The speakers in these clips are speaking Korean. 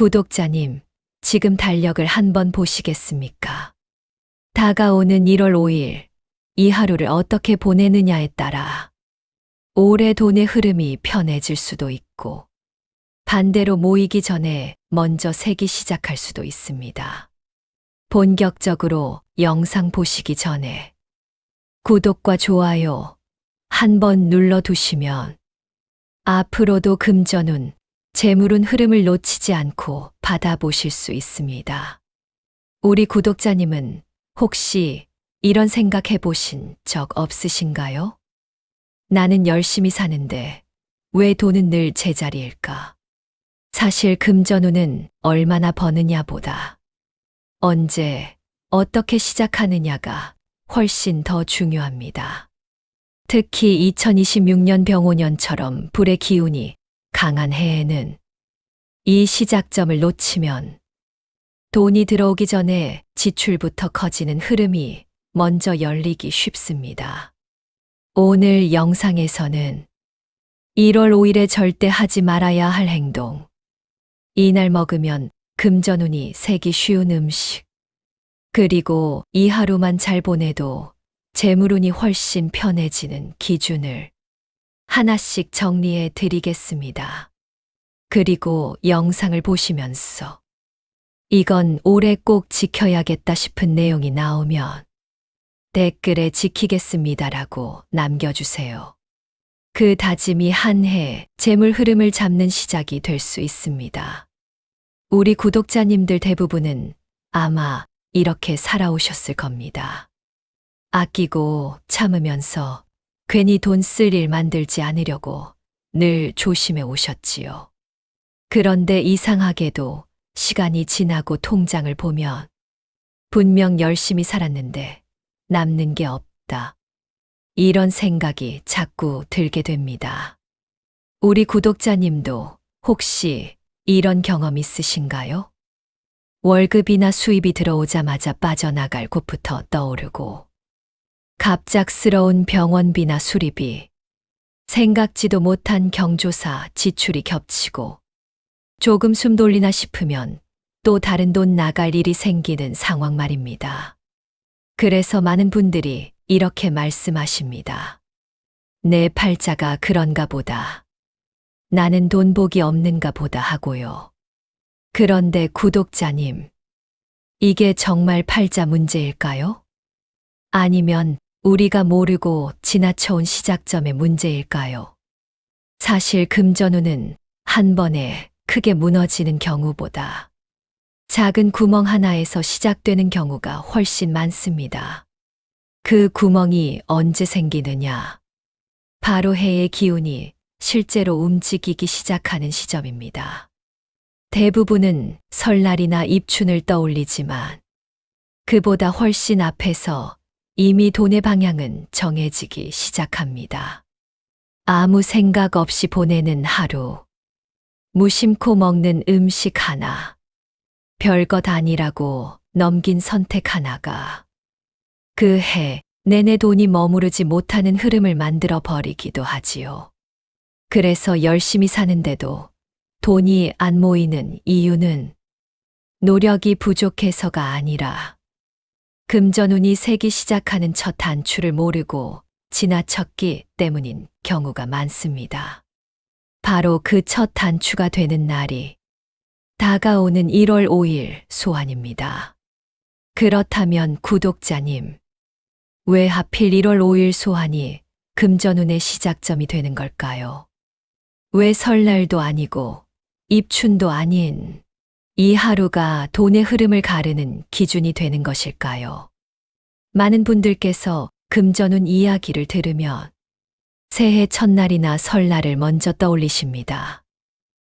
구독자님, 지금 달력을 한번 보시겠습니까? 다가오는 1월 5일, 이 하루를 어떻게 보내느냐에 따라 올해 돈의 흐름이 편해질 수도 있고 반대로 모이기 전에 먼저 세기 시작할 수도 있습니다. 본격적으로 영상 보시기 전에 구독과 좋아요 한번 눌러두시면 앞으로도 금전운, 재물운 흐름을 놓치지 않고 받아보실 수 있습니다. 우리 구독자님은 혹시 이런 생각 해보신 적 없으신가요? 나는 열심히 사는데 왜 돈은 늘 제자리일까? 사실 금전운은 얼마나 버느냐보다 언제, 어떻게 시작하느냐가 훨씬 더 중요합니다. 특히 2026년 병오년처럼 불의 기운이 강한 해에는 이 시작점을 놓치면 돈이 들어오기 전에 지출부터 커지는 흐름이 먼저 열리기 쉽습니다. 오늘 영상에서는 1월 5일에 절대 하지 말아야 할 행동, 이날 먹으면 금전운이 새기 쉬운 음식, 그리고 이 하루만 잘 보내도 재물운이 훨씬 편해지는 기준을 하나씩 정리해 드리겠습니다. 그리고 영상을 보시면서 이건 올해 꼭 지켜야겠다 싶은 내용이 나오면 댓글에 지키겠습니다라고 남겨주세요. 그 다짐이 한 해 재물 흐름을 잡는 시작이 될 수 있습니다. 우리 구독자님들 대부분은 아마 이렇게 살아오셨을 겁니다. 아끼고 참으면서 괜히 돈 쓸 일 만들지 않으려고 늘 조심해 오셨지요. 그런데 이상하게도 시간이 지나고 통장을 보면 분명 열심히 살았는데 남는 게 없다. 이런 생각이 자꾸 들게 됩니다. 우리 구독자님도 혹시 이런 경험 있으신가요? 월급이나 수입이 들어오자마자 빠져나갈 곳부터 떠오르고 갑작스러운 병원비나 수리비, 생각지도 못한 경조사 지출이 겹치고 조금 숨 돌리나 싶으면 또 다른 돈 나갈 일이 생기는 상황 말입니다. 그래서 많은 분들이 이렇게 말씀하십니다. 내 팔자가 그런가 보다. 나는 돈 복이 없는가 보다 하고요. 그런데 구독자님, 이게 정말 팔자 문제일까요? 아니면 우리가 모르고 지나쳐온 시작점의 문제일까요? 사실 금전운은 한 번에 크게 무너지는 경우보다 작은 구멍 하나에서 시작되는 경우가 훨씬 많습니다. 그 구멍이 언제 생기느냐? 바로 해의 기운이 실제로 움직이기 시작하는 시점입니다. 대부분은 설날이나 입춘을 떠올리지만 그보다 훨씬 앞에서 이미 돈의 방향은 정해지기 시작합니다. 아무 생각 없이 보내는 하루, 무심코 먹는 음식 하나, 별것 아니라고 넘긴 선택 하나가 그 해 내내 돈이 머무르지 못하는 흐름을 만들어 버리기도 하지요. 그래서 열심히 사는데도 돈이 안 모이는 이유는 노력이 부족해서가 아니라 금전운이 새기 시작하는 첫 단추를 모르고 지나쳤기 때문인 경우가 많습니다. 바로 그 첫 단추가 되는 날이 다가오는 1월 5일 소환입니다. 그렇다면 구독자님, 왜 하필 1월 5일 소환이 금전운의 시작점이 되는 걸까요? 왜 설날도 아니고 입춘도 아닌 이 하루가 돈의 흐름을 가르는 기준이 되는 것일까요? 많은 분들께서 금전운 이야기를 들으면 새해 첫날이나 설날을 먼저 떠올리십니다.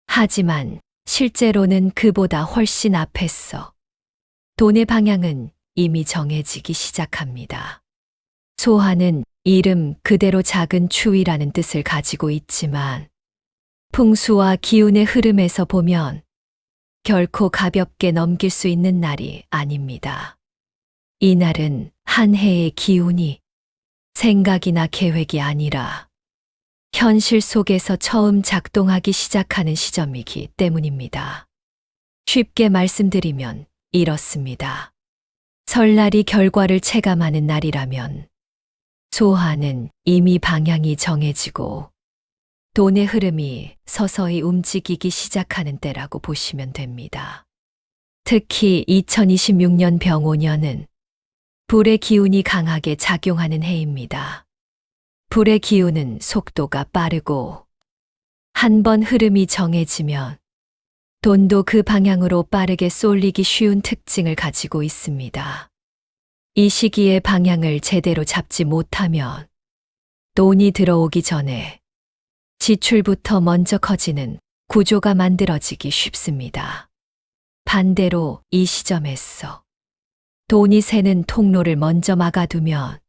하지만 실제로는 그보다 훨씬 앞에서 돈의 방향은 이미 정해지기 시작합니다. 소환은 이름 그대로 작은 추위라는 뜻을 가지고 있지만 풍수와 기운의 흐름에서 보면 결코 가볍게 넘길 수 있는 날이 아닙니다. 이날은 한 해의 기운이 생각이나 계획이 아니라 현실 속에서 처음 작동하기 시작하는 시점이기 때문입니다. 쉽게 말씀드리면 이렇습니다. 설날이 결과를 체감하는 날이라면 소화는 이미 방향이 정해지고 돈의 흐름이 서서히 움직이기 시작하는 때라고 보시면 됩니다. 특히 2026년 병오년은 불의 기운이 강하게 작용하는 해입니다. 불의 기운은 속도가 빠르고 한번 흐름이 정해지면 돈도 그 방향으로 빠르게 쏠리기 쉬운 특징을 가지고 있습니다. 이 시기에 방향을 제대로 잡지 못하면 돈이 들어오기 전에 지출부터 먼저 커지는 구조가 만들어지기 쉽습니다. 반대로 이 시점에서 돈이 새는 통로를 먼저 막아두면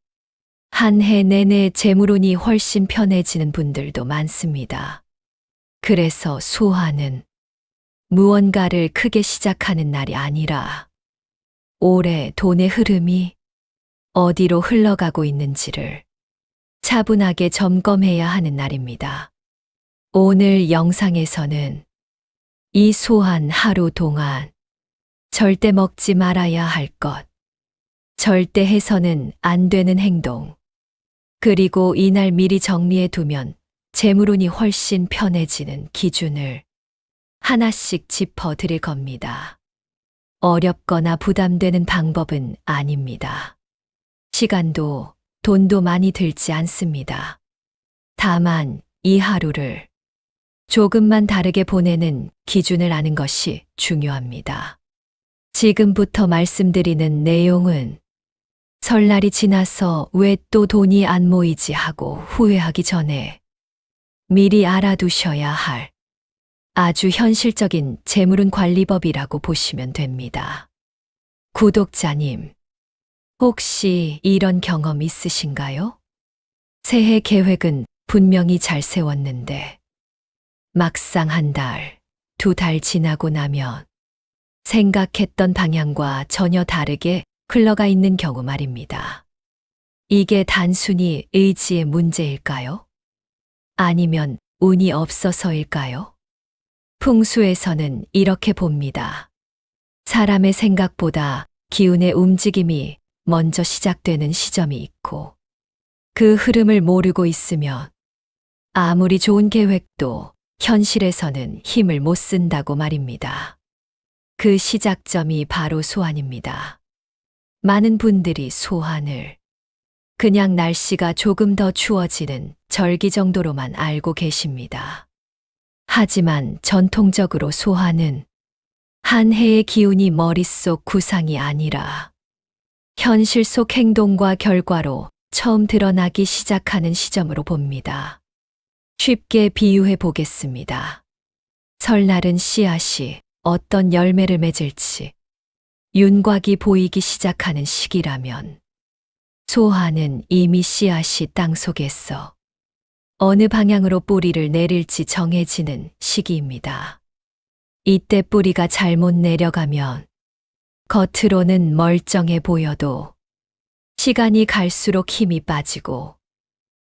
한 해 내내 재물운이 훨씬 편해지는 분들도 많습니다. 그래서 소화는 무언가를 크게 시작하는 날이 아니라 올해 돈의 흐름이 어디로 흘러가고 있는지를 차분하게 점검해야 하는 날입니다. 오늘 영상에서는 이 소한 하루 동안 절대 먹지 말아야 할 것, 절대 해서는 안 되는 행동, 그리고 이날 미리 정리해 두면 재물운이 훨씬 편해지는 기준을 하나씩 짚어 드릴 겁니다. 어렵거나 부담되는 방법은 아닙니다. 시간도 돈도 많이 들지 않습니다. 다만 이 하루를 조금만 다르게 보내는 기준을 아는 것이 중요합니다. 지금부터 말씀드리는 내용은 설날이 지나서 왜 또 돈이 안 모이지 하고 후회하기 전에 미리 알아두셔야 할 아주 현실적인 재물운 관리법이라고 보시면 됩니다. 구독자님, 혹시 이런 경험 있으신가요? 새해 계획은 분명히 잘 세웠는데 막상 한 달, 두 달 지나고 나면 생각했던 방향과 전혀 다르게 흘러가 있는 경우 말입니다. 이게 단순히 의지의 문제일까요? 아니면 운이 없어서일까요? 풍수에서는 이렇게 봅니다. 사람의 생각보다 기운의 움직임이 먼저 시작되는 시점이 있고 그 흐름을 모르고 있으면 아무리 좋은 계획도 현실에서는 힘을 못 쓴다고 말입니다. 그 시작점이 바로 소환입니다. 많은 분들이 소환을 그냥 날씨가 조금 더 추워지는 절기 정도로만 알고 계십니다. 하지만 전통적으로 소환은 한 해의 기운이 머릿속 구상이 아니라 현실 속 행동과 결과로 처음 드러나기 시작하는 시점으로 봅니다. 쉽게 비유해 보겠습니다. 설날은 씨앗이 어떤 열매를 맺을지 윤곽이 보이기 시작하는 시기라면 소화는 이미 씨앗이 땅 속에서 어느 방향으로 뿌리를 내릴지 정해지는 시기입니다. 이때 뿌리가 잘못 내려가면 겉으로는 멀쩡해 보여도 시간이 갈수록 힘이 빠지고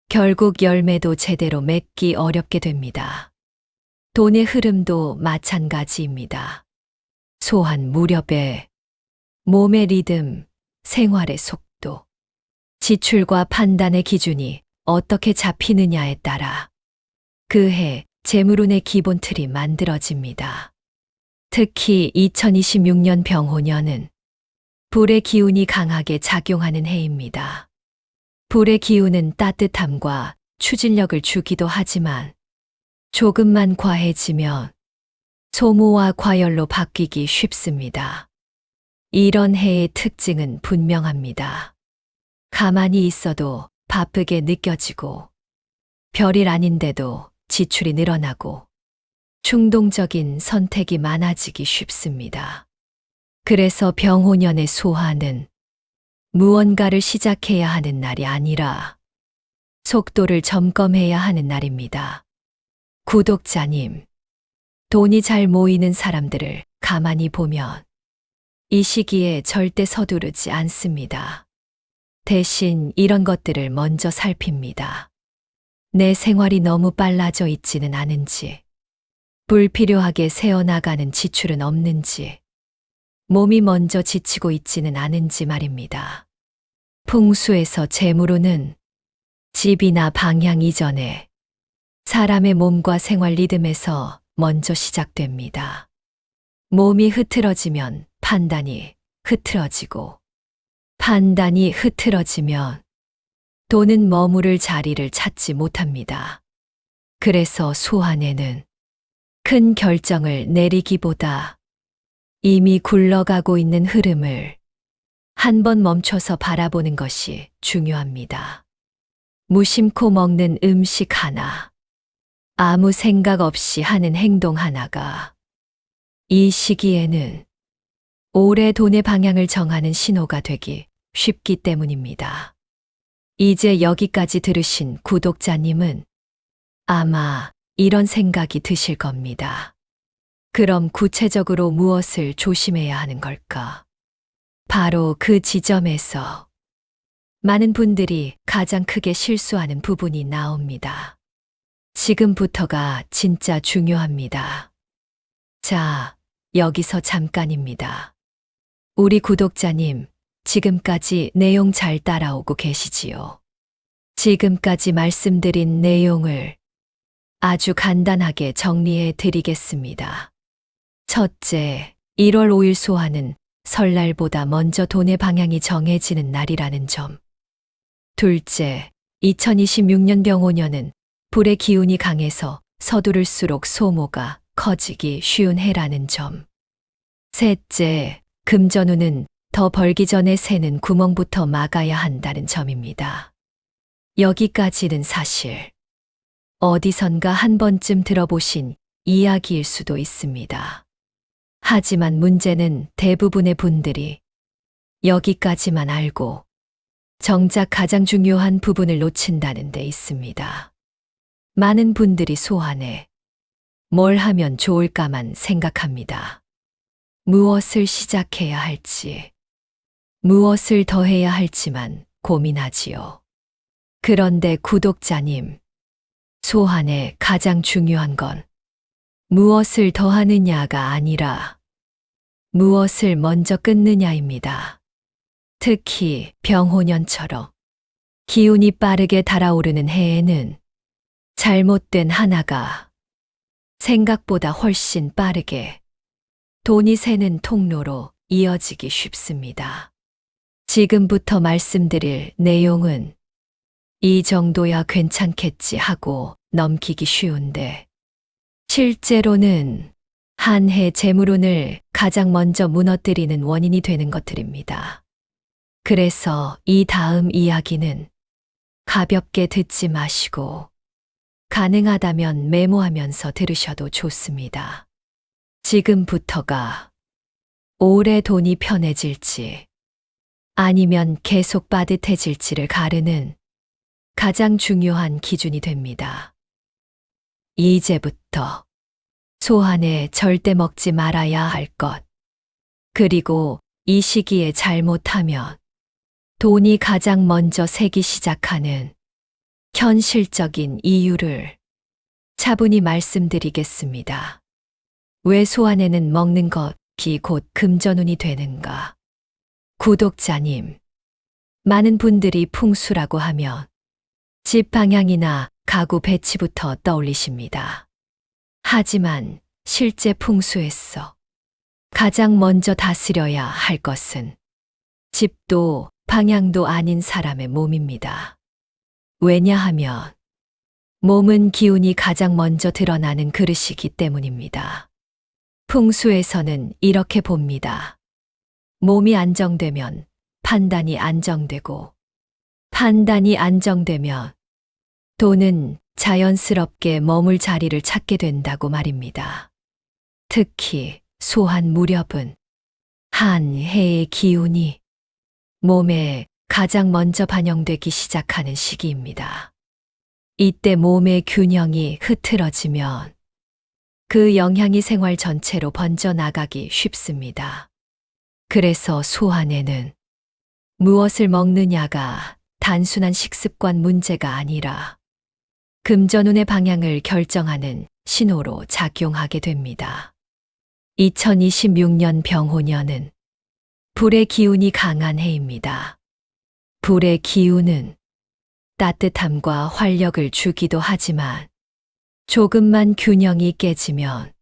결국 열매도 제대로 맺기 어렵게 됩니다. 돈의 흐름도 마찬가지입니다. 소한 무렵에 몸의 리듬, 생활의 속도, 지출과 판단의 기준이 어떻게 잡히느냐에 따라 그해 재물운의 기본 틀이 만들어집니다. 특히 2026년 병호년은 불의 기운이 강하게 작용하는 해입니다. 불의 기운은 따뜻함과 추진력을 주기도 하지만 조금만 과해지면 소모와 과열로 바뀌기 쉽습니다. 이런 해의 특징은 분명합니다. 가만히 있어도 바쁘게 느껴지고 별일 아닌데도 지출이 늘어나고 충동적인 선택이 많아지기 쉽습니다. 그래서 병호년의 소화는 무언가를 시작해야 하는 날이 아니라 속도를 점검해야 하는 날입니다. 구독자님, 돈이 잘 모이는 사람들을 가만히 보면 이 시기에 절대 서두르지 않습니다. 대신 이런 것들을 먼저 살핍니다. 내 생활이 너무 빨라져 있지는 않은지, 불필요하게 새어나가는 지출은 없는지, 몸이 먼저 지치고 있지는 않은지 말입니다. 풍수에서 재물운은 집이나 방향 이전에 사람의 몸과 생활 리듬에서 먼저 시작됩니다. 몸이 흐트러지면 판단이 흐트러지고, 판단이 흐트러지면 돈은 머무를 자리를 찾지 못합니다. 그래서 소환에는 큰 결정을 내리기보다 이미 굴러가고 있는 흐름을 한번 멈춰서 바라보는 것이 중요합니다. 무심코 먹는 음식 하나, 아무 생각 없이 하는 행동 하나가 이 시기에는 올해 돈의 방향을 정하는 신호가 되기 쉽기 때문입니다. 이제 여기까지 들으신 구독자님은 아마 이런 생각이 드실 겁니다. 그럼 구체적으로 무엇을 조심해야 하는 걸까? 바로 그 지점에서 많은 분들이 가장 크게 실수하는 부분이 나옵니다. 지금부터가 진짜 중요합니다. 자, 여기서 잠깐입니다. 우리 구독자님, 지금까지 내용 잘 따라오고 계시지요? 지금까지 말씀드린 내용을 아주 간단하게 정리해 드리겠습니다. 첫째, 1월 5일 소환은 설날보다 먼저 돈의 방향이 정해지는 날이라는 점. 둘째, 2026년 병오년은 불의 기운이 강해서 서두를수록 소모가 커지기 쉬운 해라는 점. 셋째, 금전운은 더 벌기 전에 새는 구멍부터 막아야 한다는 점입니다. 여기까지는 사실 어디선가 한 번쯤 들어보신 이야기일 수도 있습니다. 하지만 문제는 대부분의 분들이 여기까지만 알고 정작 가장 중요한 부분을 놓친다는 데 있습니다. 많은 분들이 소환에 뭘 하면 좋을까만 생각합니다. 무엇을 시작해야 할지, 무엇을 더 해야 할지만 고민하지요. 그런데 구독자님, 소환에 가장 중요한 건 무엇을 더 하느냐가 아니라 무엇을 먼저 끊느냐입니다. 특히 병호년처럼 기운이 빠르게 달아오르는 해에는 잘못된 하나가 생각보다 훨씬 빠르게 돈이 새는 통로로 이어지기 쉽습니다. 지금부터 말씀드릴 내용은 이 정도야 괜찮겠지 하고 넘기기 쉬운데, 실제로는 한 해 재물운을 가장 먼저 무너뜨리는 원인이 되는 것들입니다. 그래서 이 다음 이야기는 가볍게 듣지 마시고 가능하다면 메모하면서 들으셔도 좋습니다. 지금부터가 올해 돈이 편해질지 아니면 계속 빠듯해질지를 가르는 가장 중요한 기준이 됩니다. 이제부터 소환에 절대 먹지 말아야 할 것, 그리고 이 시기에 잘못하면 돈이 가장 먼저 새기 시작하는 현실적인 이유를 차분히 말씀드리겠습니다. 왜 소환에는 먹는 것이 곧 금전운이 되는가? 구독자님, 많은 분들이 풍수라고 하면 집 방향이나 가구 배치부터 떠올리십니다. 하지만 실제 풍수에서 가장 먼저 다스려야 할 것은 집도 방향도 아닌 사람의 몸입니다. 왜냐하면 몸은 기운이 가장 먼저 드러나는 그릇이기 때문입니다. 풍수에서는 이렇게 봅니다. 몸이 안정되면 판단이 안정되고, 판단이 안정되면 돈은 자연스럽게 머물 자리를 찾게 된다고 말입니다. 특히 소환 무렵은 한 해의 기운이 몸에 가장 먼저 반영되기 시작하는 시기입니다. 이때 몸의 균형이 흐트러지면 그 영향이 생활 전체로 번져나가기 쉽습니다. 그래서 소환에는 무엇을 먹느냐가 단순한 식습관 문제가 아니라 금전운의 방향을 결정하는 신호로 작용하게 됩니다. 2026년 병호년은 불의 기운이 강한 해입니다. 불의 기운은 따뜻함과 활력을 주기도 하지만 조금만 균형이 깨지면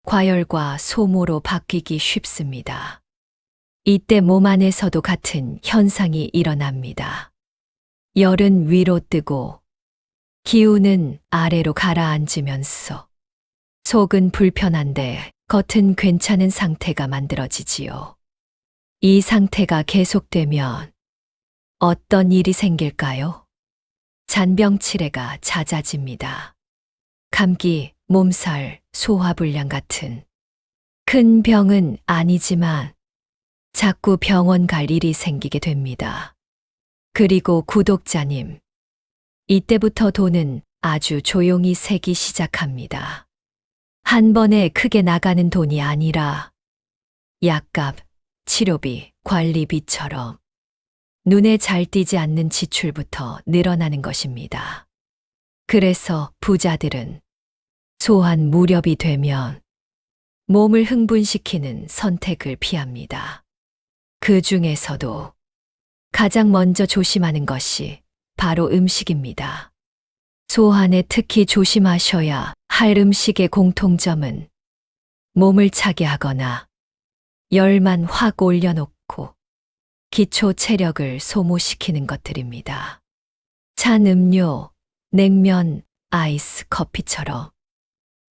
과열과 소모로 바뀌기 쉽습니다. 이때 몸 안에서도 같은 현상이 일어납니다. 열은 위로 뜨고 기운은 아래로 가라앉으면서 속은 불편한데 겉은 괜찮은 상태가 만들어지지요. 이 상태가 계속되면 어떤 일이 생길까요? 잔병치레가 잦아집니다. 감기, 몸살, 소화불량 같은 큰 병은 아니지만 자꾸 병원 갈 일이 생기게 됩니다. 그리고 구독자님, 이때부터 돈은 아주 조용히 새기 시작합니다. 한 번에 크게 나가는 돈이 아니라 약값, 치료비, 관리비처럼 눈에 잘 띄지 않는 지출부터 늘어나는 것입니다. 그래서 부자들은 소환 무렵이 되면 몸을 흥분시키는 선택을 피합니다. 그 중에서도 가장 먼저 조심하는 것이 바로 음식입니다. 소환에 특히 조심하셔야 할 음식의 공통점은 몸을 차게 하거나 열만 확 올려놓고 기초 체력을 소모시키는 것들입니다. 찬 음료, 냉면, 아이스, 커피처럼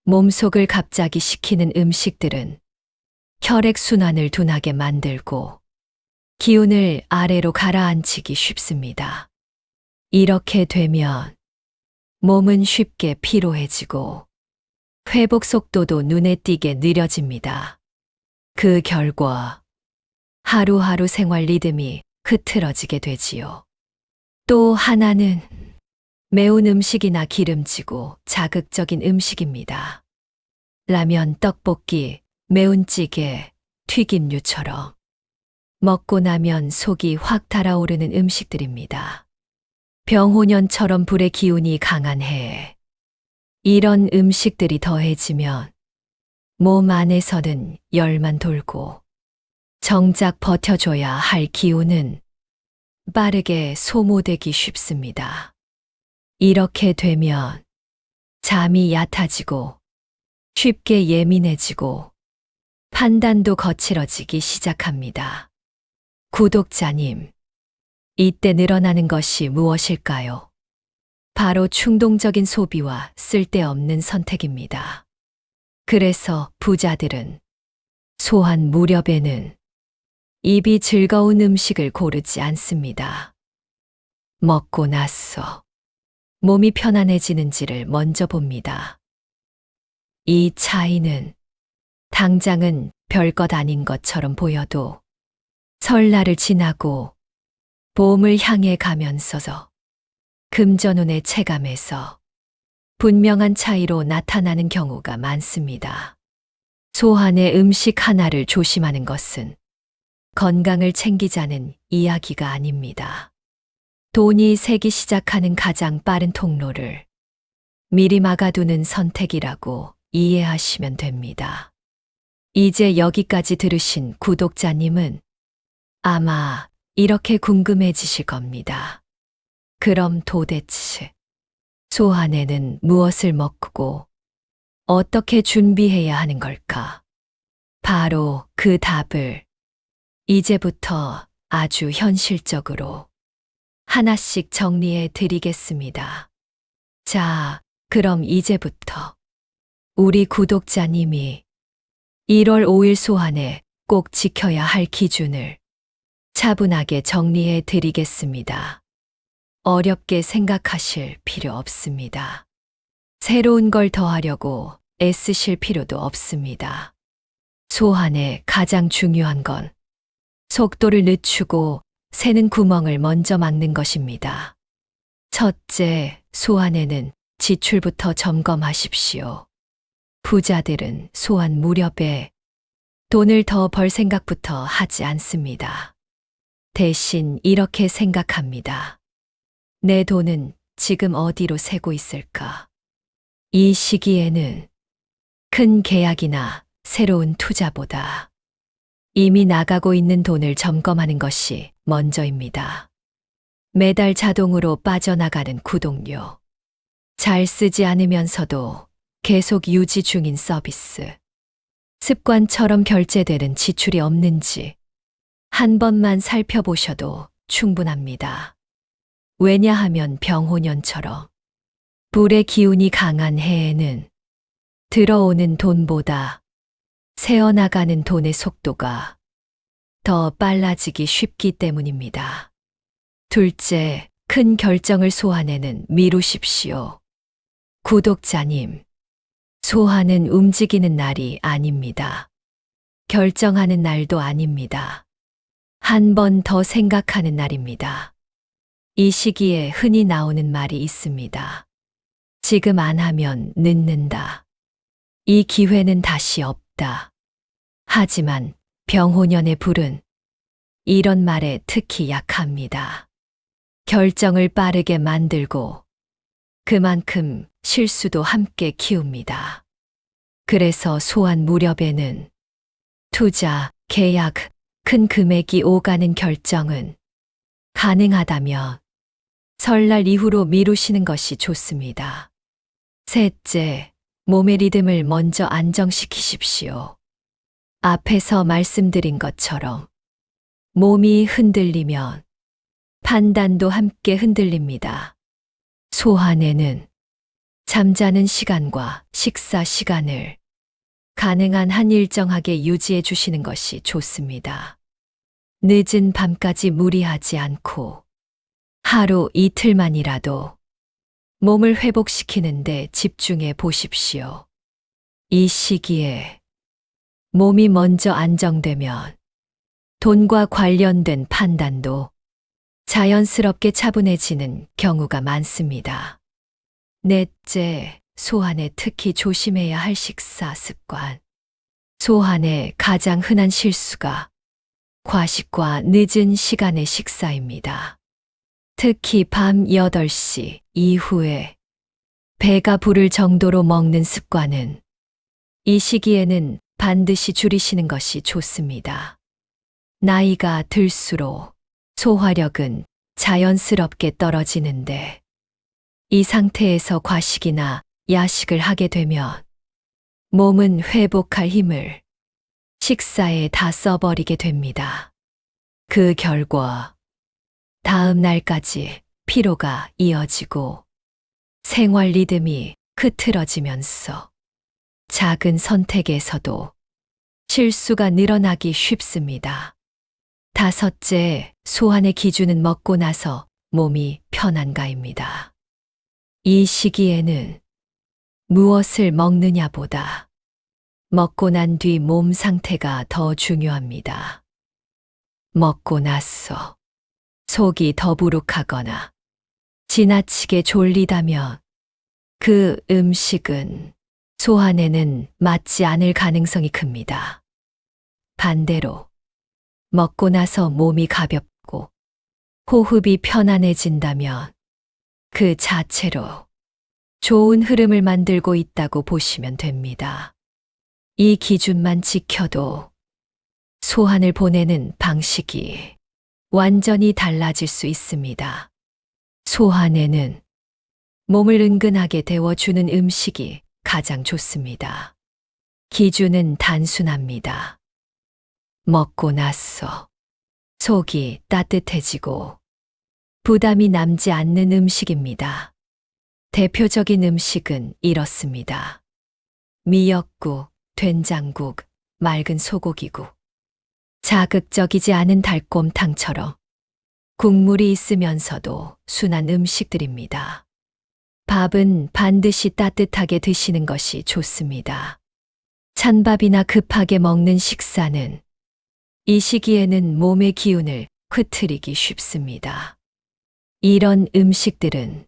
몸속을 갑자기 식히는 음식들은 혈액순환을 둔하게 만들고 기운을 아래로 가라앉히기 쉽습니다. 이렇게 되면 몸은 쉽게 피로해지고 회복 속도도 눈에 띄게 느려집니다. 그 결과 하루하루 생활 리듬이 흐트러지게 되지요. 또 하나는 매운 음식이나 기름지고 자극적인 음식입니다. 라면, 떡볶이, 매운 찌개, 튀김류처럼 먹고 나면 속이 확 달아오르는 음식들입니다. 병호년처럼 불의 기운이 강한 해에 이런 음식들이 더해지면 몸 안에서는 열만 돌고 정작 버텨줘야 할 기운은 빠르게 소모되기 쉽습니다. 이렇게 되면 잠이 얕아지고 쉽게 예민해지고 판단도 거칠어지기 시작합니다. 구독자님, 이때 늘어나는 것이 무엇일까요? 바로 충동적인 소비와 쓸데없는 선택입니다. 그래서 부자들은 소환 무렵에는 입이 즐거운 음식을 고르지 않습니다. 먹고 나서 몸이 편안해지는지를 먼저 봅니다. 이 차이는 당장은 별것 아닌 것처럼 보여도 설날을 지나고 봄을 향해 가면서 금전운의 체감에서 분명한 차이로 나타나는 경우가 많습니다. 소환의 음식 하나를 조심하는 것은 건강을 챙기자는 이야기가 아닙니다. 돈이 새기 시작하는 가장 빠른 통로를 미리 막아두는 선택이라고 이해하시면 됩니다. 이제 여기까지 들으신 구독자님은 아마 이렇게 궁금해지실 겁니다. 그럼 도대체 소환에는 무엇을 먹고 어떻게 준비해야 하는 걸까? 바로 그 답을 이제부터 아주 현실적으로 하나씩 정리해 드리겠습니다. 자, 그럼 이제부터 우리 구독자님이 1월 5일 소환에 꼭 지켜야 할 기준을 차분하게 정리해 드리겠습니다. 어렵게 생각하실 필요 없습니다. 새로운 걸 더하려고 애쓰실 필요도 없습니다. 소환에 가장 중요한 건 속도를 늦추고 새는 구멍을 먼저 막는 것입니다. 첫째, 소환에는 지출부터 점검하십시오. 부자들은 소환 무렵에 돈을 더 벌 생각부터 하지 않습니다. 대신 이렇게 생각합니다. 내 돈은 지금 어디로 새고 있을까? 이 시기에는 큰 계약이나 새로운 투자보다 이미 나가고 있는 돈을 점검하는 것이 먼저입니다. 매달 자동으로 빠져나가는 구독료, 잘 쓰지 않으면서도 계속 유지 중인 서비스, 습관처럼 결제되는 지출이 없는지 한 번만 살펴보셔도 충분합니다. 왜냐하면 병호년처럼 불의 기운이 강한 해에는 들어오는 돈보다 새어나가는 돈의 속도가 더 빨라지기 쉽기 때문입니다. 둘째, 큰 결정을 소환에는 미루십시오. 구독자님, 소환은 움직이는 날이 아닙니다. 결정하는 날도 아닙니다. 한 번 더 생각하는 날입니다. 이 시기에 흔히 나오는 말이 있습니다. 지금 안 하면 늦는다. 이 기회는 다시 없다. 하지만 병호년의 불은 이런 말에 특히 약합니다. 결정을 빠르게 만들고 그만큼 실수도 함께 키웁니다. 그래서 소환 무렵에는 투자, 계약, 큰 금액이 오가는 결정은 가능하다면 설날 이후로 미루시는 것이 좋습니다. 셋째, 몸의 리듬을 먼저 안정시키십시오. 앞에서 말씀드린 것처럼 몸이 흔들리면 판단도 함께 흔들립니다. 소환에는 잠자는 시간과 식사 시간을 가능한 한 일정하게 유지해 주시는 것이 좋습니다. 늦은 밤까지 무리하지 않고 하루 이틀만이라도 몸을 회복시키는데 집중해 보십시오. 이 시기에 몸이 먼저 안정되면 돈과 관련된 판단도 자연스럽게 차분해지는 경우가 많습니다. 넷째, 소환에 특히 조심해야 할 식사 습관. 소환의 가장 흔한 실수가 과식과 늦은 시간의 식사입니다. 특히 밤 8시 이후에 배가 부를 정도로 먹는 습관은 이 시기에는 반드시 줄이시는 것이 좋습니다. 나이가 들수록 소화력은 자연스럽게 떨어지는데 이 상태에서 과식이나 야식을 하게 되면 몸은 회복할 힘을 식사에 다 써버리게 됩니다. 그 결과 다음 날까지 피로가 이어지고 생활 리듬이 흐트러지면서 작은 선택에서도 실수가 늘어나기 쉽습니다. 다섯째, 소환의 기준은 먹고 나서 몸이 편한가입니다. 이 시기에는 무엇을 먹느냐보다 먹고 난 뒤 몸 상태가 더 중요합니다. 먹고 나서 속이 더부룩하거나 지나치게 졸리다면 그 음식은 소환에는 맞지 않을 가능성이 큽니다. 반대로 먹고 나서 몸이 가볍고 호흡이 편안해진다면 그 자체로 좋은 흐름을 만들고 있다고 보시면 됩니다. 이 기준만 지켜도 소환을 보내는 방식이 완전히 달라질 수 있습니다. 소환에는 몸을 은근하게 데워주는 음식이 가장 좋습니다. 기준은 단순합니다. 먹고 나서 속이 따뜻해지고 부담이 남지 않는 음식입니다. 대표적인 음식은 이렇습니다. 미역국, 된장국, 맑은 소고기국. 자극적이지 않은 달콤탕처럼 국물이 있으면서도 순한 음식들입니다. 밥은 반드시 따뜻하게 드시는 것이 좋습니다. 찬밥이나 급하게 먹는 식사는 이 시기에는 몸의 기운을 흐트리기 쉽습니다. 이런 음식들은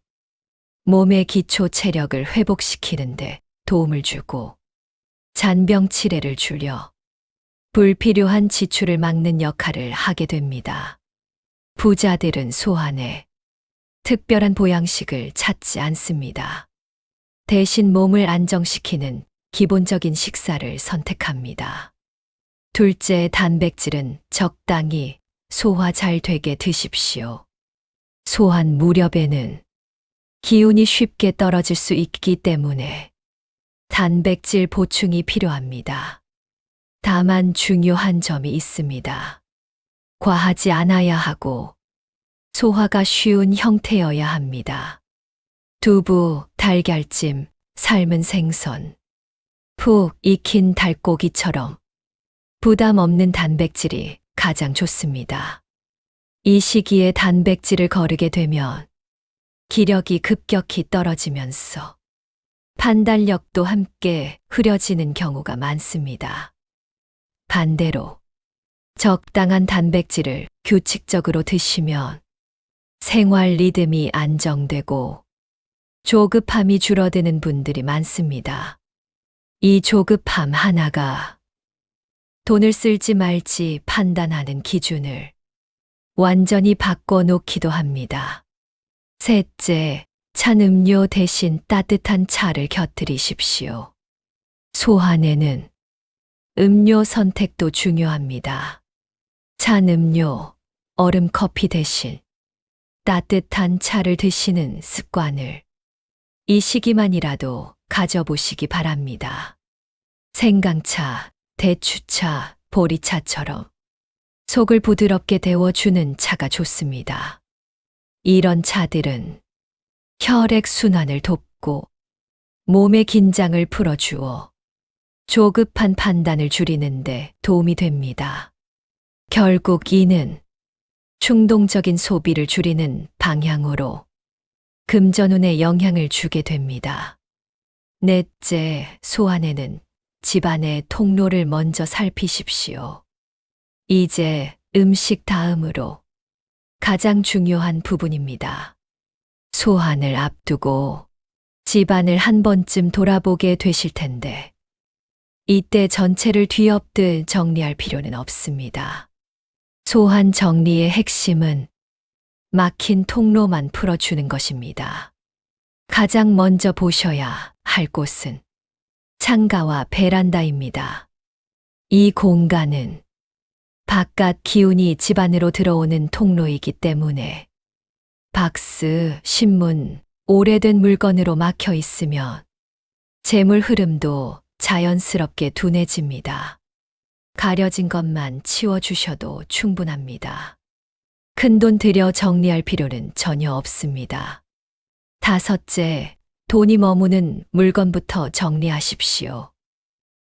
몸의 기초 체력을 회복시키는데 도움을 주고 잔병 치레를 줄여 불필요한 지출을 막는 역할을 하게 됩니다. 부자들은 소환에 특별한 보양식을 찾지 않습니다. 대신 몸을 안정시키는 기본적인 식사를 선택합니다. 둘째, 단백질은 적당히 소화 잘 되게 드십시오. 소환 무렵에는 기운이 쉽게 떨어질 수 있기 때문에 단백질 보충이 필요합니다. 다만 중요한 점이 있습니다. 과하지 않아야 하고 소화가 쉬운 형태여야 합니다. 두부, 달걀찜, 삶은 생선, 푹 익힌 닭고기처럼 부담 없는 단백질이 가장 좋습니다. 이 시기에 단백질을 거르게 되면 기력이 급격히 떨어지면서 판단력도 함께 흐려지는 경우가 많습니다. 반대로 적당한 단백질을 규칙적으로 드시면 생활 리듬이 안정되고 조급함이 줄어드는 분들이 많습니다. 이 조급함 하나가 돈을 쓸지 말지 판단하는 기준을 완전히 바꿔놓기도 합니다. 셋째, 찬 음료 대신 따뜻한 차를 곁들이십시오. 소환에는 음료 선택도 중요합니다. 찬 음료, 얼음 커피 대신 따뜻한 차를 드시는 습관을 이 시기만이라도 가져보시기 바랍니다. 생강차, 대추차, 보리차처럼 속을 부드럽게 데워주는 차가 좋습니다. 이런 차들은 혈액순환을 돕고 몸의 긴장을 풀어주어 조급한 판단을 줄이는데 도움이 됩니다. 결국 이는 충동적인 소비를 줄이는 방향으로 금전운에 영향을 주게 됩니다. 넷째, 소환에는 집안의 통로를 먼저 살피십시오. 이제 음식 다음으로 가장 중요한 부분입니다. 소환을 앞두고 집안을 한 번쯤 돌아보게 되실 텐데 이때 전체를 뒤엎듯 정리할 필요는 없습니다. 소환 정리의 핵심은 막힌 통로만 풀어주는 것입니다. 가장 먼저 보셔야 할 곳은 창가와 베란다입니다. 이 공간은 바깥 기운이 집 안으로 들어오는 통로이기 때문에 박스, 신문, 오래된 물건으로 막혀 있으면 재물 흐름도 자연스럽게 둔해집니다. 가려진 것만 치워주셔도 충분합니다. 큰돈 들여 정리할 필요는 전혀 없습니다. 다섯째, 돈이 머무는 물건부터 정리하십시오.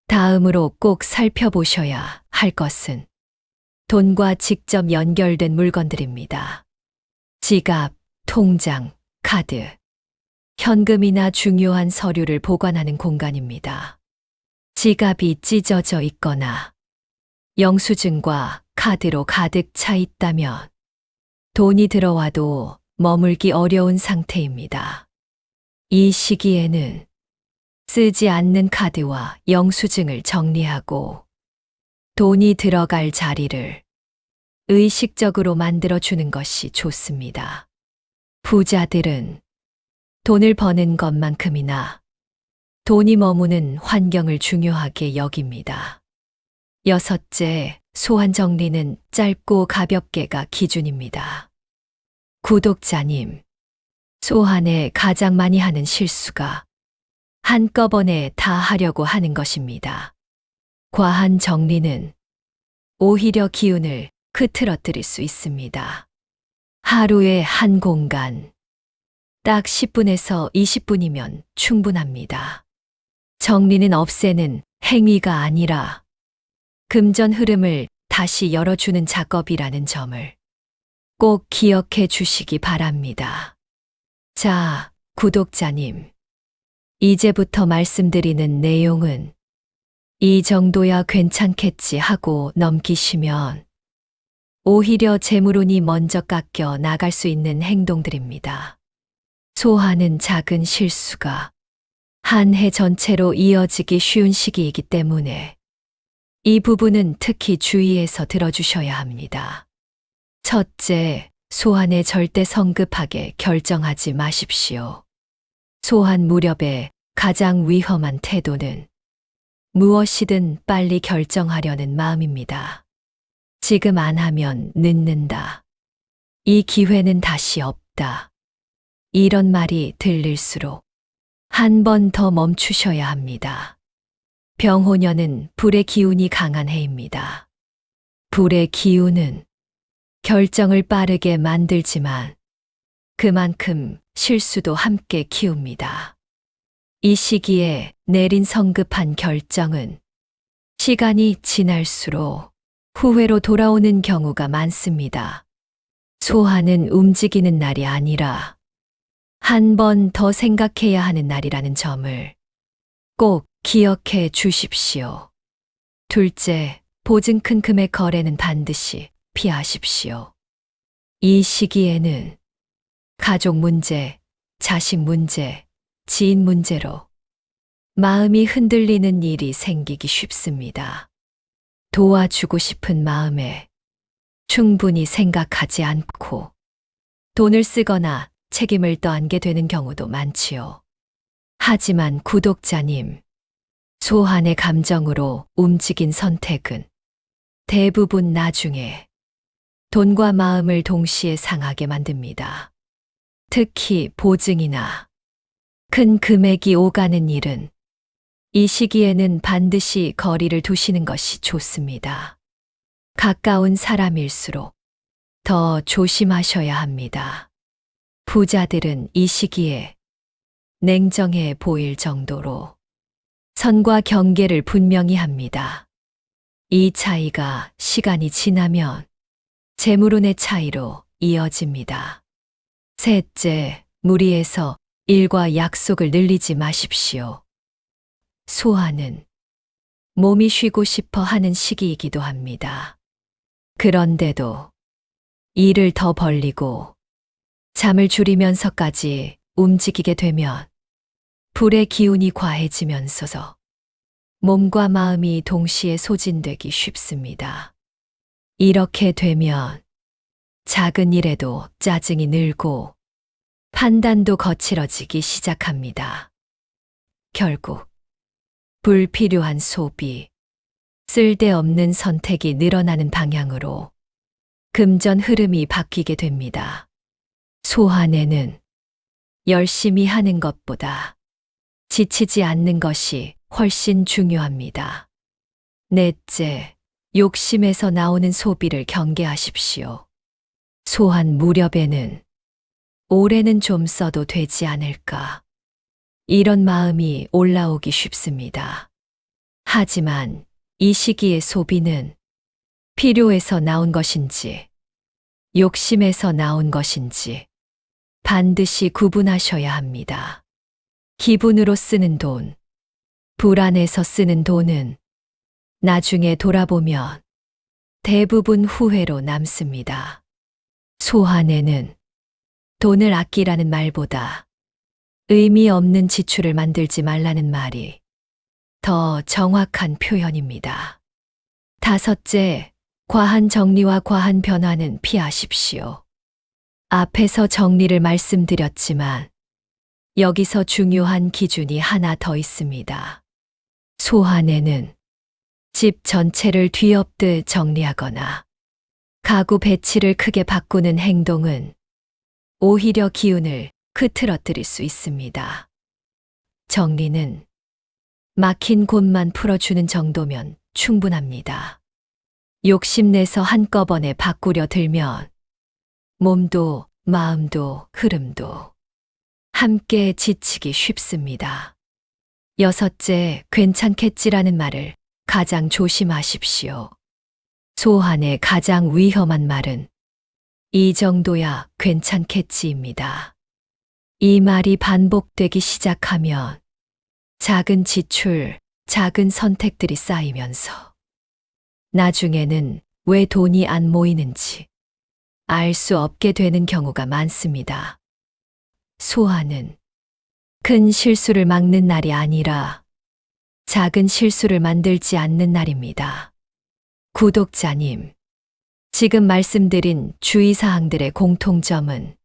다음으로 꼭 살펴보셔야 할 것은 돈과 직접 연결된 물건들입니다. 지갑, 통장, 카드, 현금이나 중요한 서류를 보관하는 공간입니다. 지갑이 찢어져 있거나 영수증과 카드로 가득 차 있다면 돈이 들어와도 머물기 어려운 상태입니다. 이 시기에는 쓰지 않는 카드와 영수증을 정리하고 돈이 들어갈 자리를 의식적으로 만들어주는 것이 좋습니다. 부자들은 돈을 버는 것만큼이나 돈이 머무는 환경을 중요하게 여깁니다. 여섯째, 소환 정리는 짧고 가볍게가 기준입니다. 구독자님, 소환에 가장 많이 하는 실수가 한꺼번에 다 하려고 하는 것입니다. 과한 정리는 오히려 기운을 흐트러뜨릴 수 있습니다. 하루에 한 공간, 딱 10분에서 20분이면 충분합니다. 정리는 없애는 행위가 아니라 금전 흐름을 다시 열어주는 작업이라는 점을 꼭 기억해 주시기 바랍니다. 자, 구독자님. 이제부터 말씀드리는 내용은 이 정도야 괜찮겠지 하고 넘기시면 오히려 재물운이 먼저 깎여 나갈 수 있는 행동들입니다. 소화는 작은 실수가 한 해 전체로 이어지기 쉬운 시기이기 때문에 이 부분은 특히 주의해서 들어주셔야 합니다. 첫째, 소환에 절대 성급하게 결정하지 마십시오. 소환 무렵에 가장 위험한 태도는 무엇이든 빨리 결정하려는 마음입니다. 지금 안 하면 늦는다. 이 기회는 다시 없다. 이런 말이 들릴수록 한 번 더 멈추셔야 합니다. 병호년은 불의 기운이 강한 해입니다. 불의 기운은 결정을 빠르게 만들지만 그만큼 실수도 함께 키웁니다. 이 시기에 내린 성급한 결정은 시간이 지날수록 후회로 돌아오는 경우가 많습니다. 소화는 움직이는 날이 아니라 한 번 더 생각해야 하는 날이라는 점을 꼭 기억해 주십시오. 둘째, 보증 큰 금액 거래는 반드시 피하십시오. 이 시기에는 가족 문제, 자식 문제, 지인 문제로 마음이 흔들리는 일이 생기기 쉽습니다. 도와주고 싶은 마음에 충분히 생각하지 않고 돈을 쓰거나 책임을 떠안게 되는 경우도 많지요. 하지만 구독자님, 소한의 감정으로 움직인 선택은 대부분 나중에 돈과 마음을 동시에 상하게 만듭니다. 특히 보증이나 큰 금액이 오가는 일은 이 시기에는 반드시 거리를 두시는 것이 좋습니다. 가까운 사람일수록 더 조심하셔야 합니다. 부자들은 이 시기에 냉정해 보일 정도로 선과 경계를 분명히 합니다. 이 차이가 시간이 지나면 재물운의 차이로 이어집니다. 셋째, 무리해서 일과 약속을 늘리지 마십시오. 소화는 몸이 쉬고 싶어 하는 시기이기도 합니다. 그런데도 일을 더 벌리고 잠을 줄이면서까지 움직이게 되면 불의 기운이 과해지면서 몸과 마음이 동시에 소진되기 쉽습니다. 이렇게 되면 작은 일에도 짜증이 늘고 판단도 거칠어지기 시작합니다. 결국 불필요한 소비, 쓸데없는 선택이 늘어나는 방향으로 금전 흐름이 바뀌게 됩니다. 소한에는 열심히 하는 것보다 지치지 않는 것이 훨씬 중요합니다. 넷째, 욕심에서 나오는 소비를 경계하십시오. 소한 무렵에는 올해는 좀 써도 되지 않을까, 이런 마음이 올라오기 쉽습니다. 하지만 이 시기의 소비는 필요해서 나온 것인지 욕심에서 나온 것인지 반드시 구분하셔야 합니다. 기분으로 쓰는 돈, 불안해서 쓰는 돈은 나중에 돌아보면 대부분 후회로 남습니다. 소한에는 돈을 아끼라는 말보다 의미 없는 지출을 만들지 말라는 말이 더 정확한 표현입니다. 다섯째, 과한 정리와 과한 변화는 피하십시오. 앞에서 정리를 말씀드렸지만 여기서 중요한 기준이 하나 더 있습니다. 소한에는 집 전체를 뒤엎듯 정리하거나 가구 배치를 크게 바꾸는 행동은 오히려 기운을 흐트러뜨릴 수 있습니다. 정리는 막힌 곳만 풀어주는 정도면 충분합니다. 욕심내서 한꺼번에 바꾸려 들면 몸도 마음도 흐름도 함께 지치기 쉽습니다. 여섯째, 괜찮겠지라는 말을 가장 조심하십시오. 소한의 가장 위험한 말은 이 정도야 괜찮겠지입니다. 이 말이 반복되기 시작하면 작은 지출, 작은 선택들이 쌓이면서 나중에는 왜 돈이 안 모이는지 알 수 없게 되는 경우가 많습니다. 소화는 큰 실수를 막는 날이 아니라 작은 실수를 만들지 않는 날입니다. 구독자님, 지금 말씀드린 주의사항들의 공통점은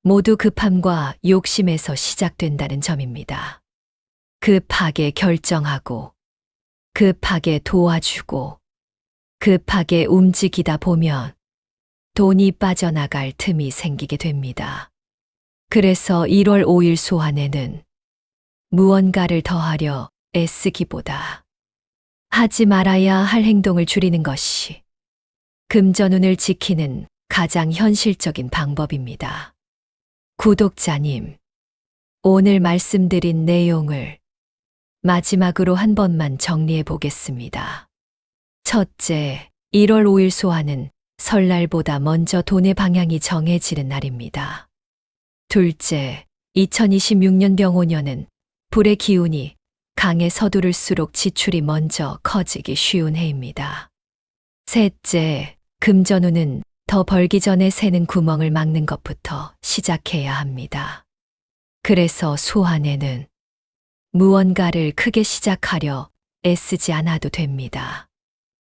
모두 급함과 욕심에서 시작된다는 점입니다. 급하게 결정하고, 급하게 도와주고, 급하게 움직이다 보면 돈이 빠져나갈 틈이 생기게 됩니다. 그래서 1월 5일 소환에는 무언가를 더하려 애쓰기보다 하지 말아야 할 행동을 줄이는 것이 금전운을 지키는 가장 현실적인 방법입니다. 구독자님, 오늘 말씀드린 내용을 마지막으로 한 번만 정리해 보겠습니다. 첫째, 1월 5일 소환은 설날보다 먼저 돈의 방향이 정해지는 날입니다. 둘째, 2026년 병오년은 불의 기운이 강에 서두를수록 지출이 먼저 커지기 쉬운 해입니다. 셋째, 금전운은 더 벌기 전에 새는 구멍을 막는 것부터 시작해야 합니다. 그래서 소환에는 무언가를 크게 시작하려 애쓰지 않아도 됩니다.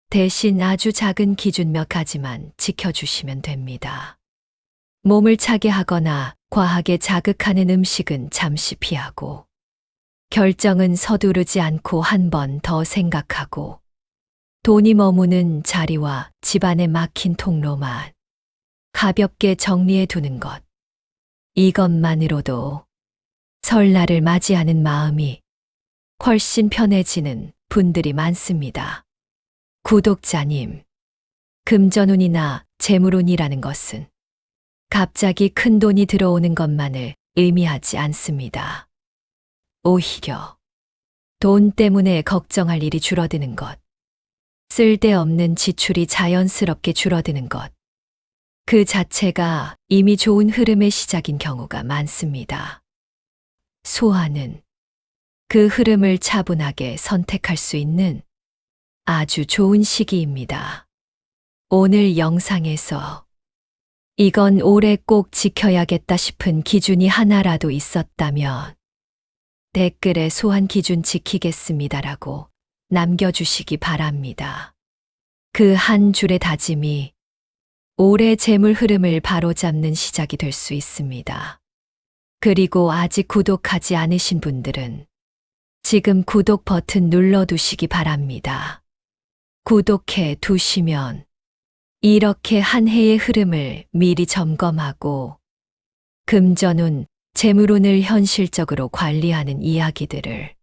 대신 아주 작은 기준 몇 가지만 지켜주시면 됩니다. 몸을 차게 하거나 과하게 자극하는 음식은 잠시 피하고, 결정은 서두르지 않고 한 번 더 생각하고, 돈이 머무는 자리와 집안에 막힌 통로만 가볍게 정리해 두는 것. 이것만으로도 설날을 맞이하는 마음이 훨씬 편해지는 분들이 많습니다. 구독자님, 금전운이나 재물운이라는 것은 갑자기 큰 돈이 들어오는 것만을 의미하지 않습니다. 오히려 돈 때문에 걱정할 일이 줄어드는 것, 쓸데없는 지출이 자연스럽게 줄어드는 것, 그 자체가 이미 좋은 흐름의 시작인 경우가 많습니다. 소환은 그 흐름을 차분하게 선택할 수 있는 아주 좋은 시기입니다. 오늘 영상에서 이건 올해 꼭 지켜야겠다 싶은 기준이 하나라도 있었다면 댓글에 소환 기준 지키겠습니다라고 남겨주시기 바랍니다. 그 한 줄의 다짐이 올해 재물 흐름을 바로잡는 시작이 될 수 있습니다. 그리고 아직 구독하지 않으신 분들은 지금 구독 버튼 눌러두시기 바랍니다. 구독해 두시면 이렇게 한 해의 흐름을 미리 점검하고 금전운, 재물운을 현실적으로 관리하는 이야기들을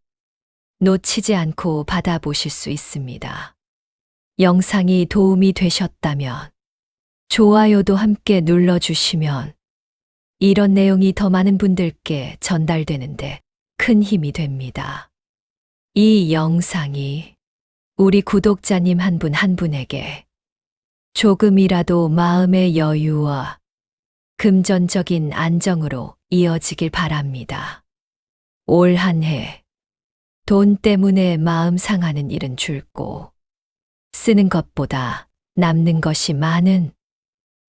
놓치지 않고 받아보실 수 있습니다. 영상이 도움이 되셨다면 좋아요도 함께 눌러주시면 이런 내용이 더 많은 분들께 전달되는데 큰 힘이 됩니다. 이 영상이 우리 구독자님 한 분 한 분에게 조금이라도 마음의 여유와 금전적인 안정으로 이어지길 바랍니다. 올 한 해 돈 때문에 마음 상하는 일은 줄고 쓰는 것보다 남는 것이 많은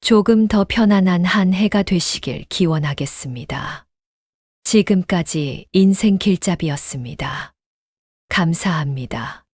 조금 더 편안한 한 해가 되시길 기원하겠습니다. 지금까지 인생 길잡이였습니다. 감사합니다.